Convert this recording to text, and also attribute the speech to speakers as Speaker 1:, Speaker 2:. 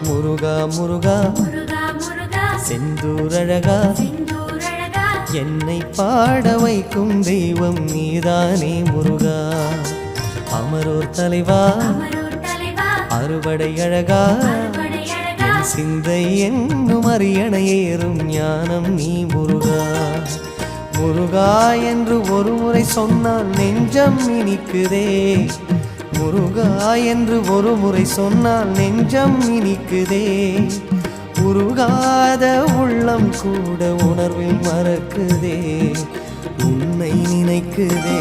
Speaker 1: முருகா முருகா
Speaker 2: முருகா முருகா
Speaker 1: செந்தூரழகா
Speaker 2: செந்தூரழகா
Speaker 1: என்னை பாட வைக்கும் தெய்வம் நீதானே முருகா அமரோர் தலைவா
Speaker 2: அமரோர் தலைவா
Speaker 1: அறுபடை அழகா
Speaker 2: அறுபடை அழகா
Speaker 1: சிந்தை என்னும் அரியணையேறும் ஞானம் நீ முருகா முருகா என்று ஒரு முறை சொன்னால் நெஞ்சம் இனிக்குதே முருகா என்று ஒரு முறை சொன்னால் நெஞ்சம் இனிக்குதே உருகாத உள்ளம் கூட உணர்வில் மறக்குதே உன்னை நினைக்குதே